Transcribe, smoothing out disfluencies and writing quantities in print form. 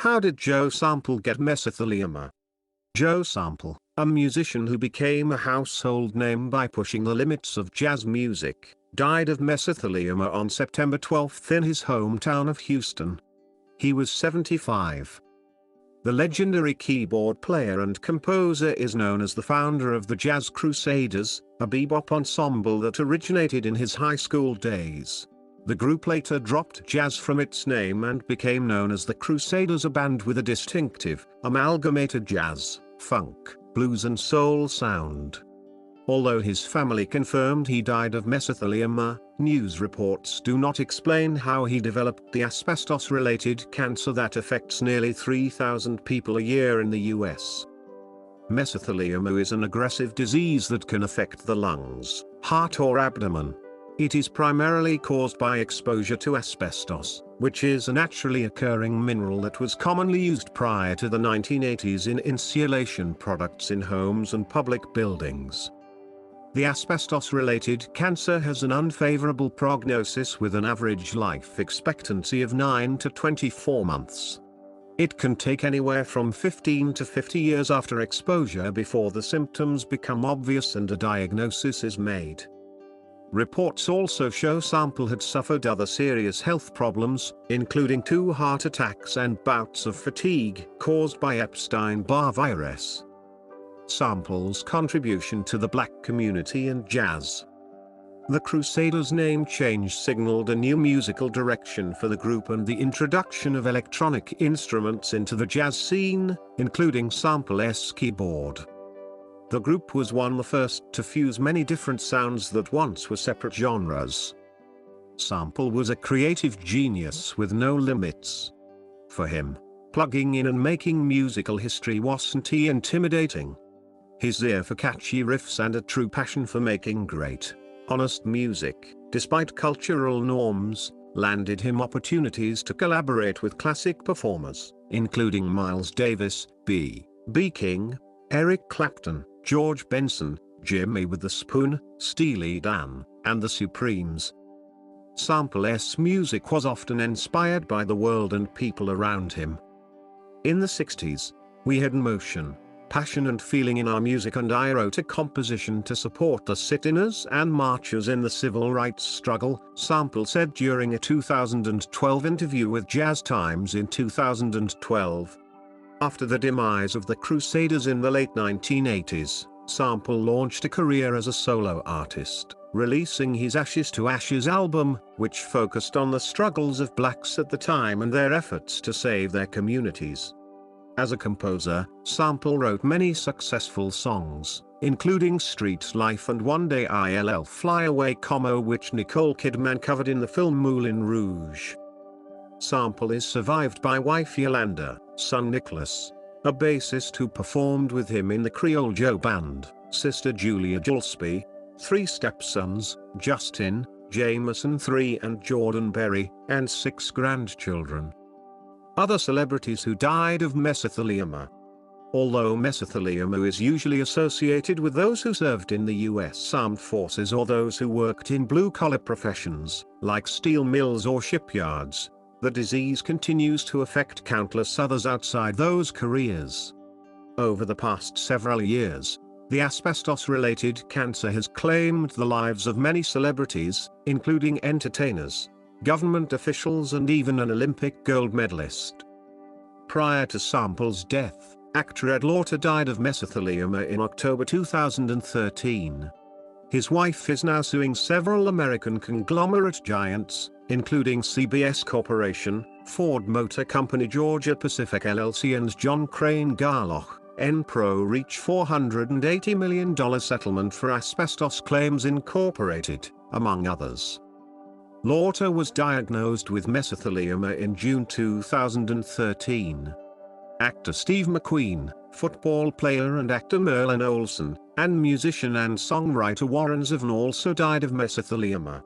How did Joe Sample get mesothelioma? Joe Sample, a musician who became a household name by pushing the limits of jazz music, died of mesothelioma on September 12 in his hometown of Houston. He was 75. The legendary keyboard player and composer is known as the founder of the Jazz Crusaders, a bebop ensemble that originated in his high school days. The group later dropped jazz from its name and became known as the Crusaders, a band with a distinctive, amalgamated jazz, funk, blues and soul sound. Although his family confirmed he died of mesothelioma, news reports do not explain how he developed the asbestos-related cancer that affects nearly 3,000 people a year in the US. Mesothelioma is an aggressive disease that can affect the lungs, heart or abdomen. It is primarily caused by exposure to asbestos, which is a naturally occurring mineral that was commonly used prior to the 1980s in insulation products in homes and public buildings. The asbestos-related cancer has an unfavorable prognosis with an average life expectancy of 9 to 24 months. It can take anywhere from 15 to 50 years after exposure before the symptoms become obvious and a diagnosis is made. Reports also show Sample had suffered other serious health problems, including 2 heart attacks and bouts of fatigue caused by Epstein-Barr virus. Sample's contribution to the black community and jazz. The Crusaders' name change signaled a new musical direction for the group and the introduction of electronic instruments into the jazz scene, including Sample's keyboard. The group was one of the first to fuse many different sounds that once were separate genres. Sample was a creative genius with no limits. For him, plugging in and making musical history wasn't intimidating. His ear for catchy riffs and a true passion for making great, honest music, despite cultural norms, landed him opportunities to collaborate with classic performers, including Miles Davis, B.B. King, Eric Clapton, George Benson, Jimmy with the Spoon, Steely Dan, and the Supremes. Sample's music was often inspired by the world and people around him. In the 60s, we had emotion, passion and feeling in our music, and I wrote a composition to support the sit-inners and marchers in the civil rights struggle, Sample said during a 2012 interview with Jazz Times in 2012. After the demise of the Crusaders in the late 1980s, Sample launched a career as a solo artist, releasing his Ashes to Ashes album, which focused on the struggles of blacks at the time and their efforts to save their communities. As a composer, Sample wrote many successful songs, including Street Life and One Day I'll Fly Away, which Nicole Kidman covered in the film Moulin Rouge. Sample is survived by wife Yolanda, son Nicholas, a bassist who performed with him in the Creole Joe Band, sister Julia Gillespie, 3 stepsons, Justin, Jameson III and Jordan Berry, and 6 grandchildren. Other celebrities who died of mesothelioma. Although mesothelioma is usually associated with those who served in the U.S. Armed Forces or those who worked in blue-collar professions, like steel mills or shipyards, the disease continues to affect countless others outside those careers. Over the past several years, the asbestos-related cancer has claimed the lives of many celebrities, including entertainers, government officials and even an Olympic gold medalist. Prior to Sample's death, actor Ed Lauter died of mesothelioma in October 2013. His wife is now suing several American conglomerate giants, including CBS Corporation, Ford Motor Company, Georgia Pacific LLC and John Crane Garlock. Enpro reach $480 million settlement for asbestos claims incorporated, among others. Lauter was diagnosed with mesothelioma in June 2013. Actor Steve McQueen, football player and actor Merlin Olsen, and musician and songwriter Warren Zevon also died of mesothelioma.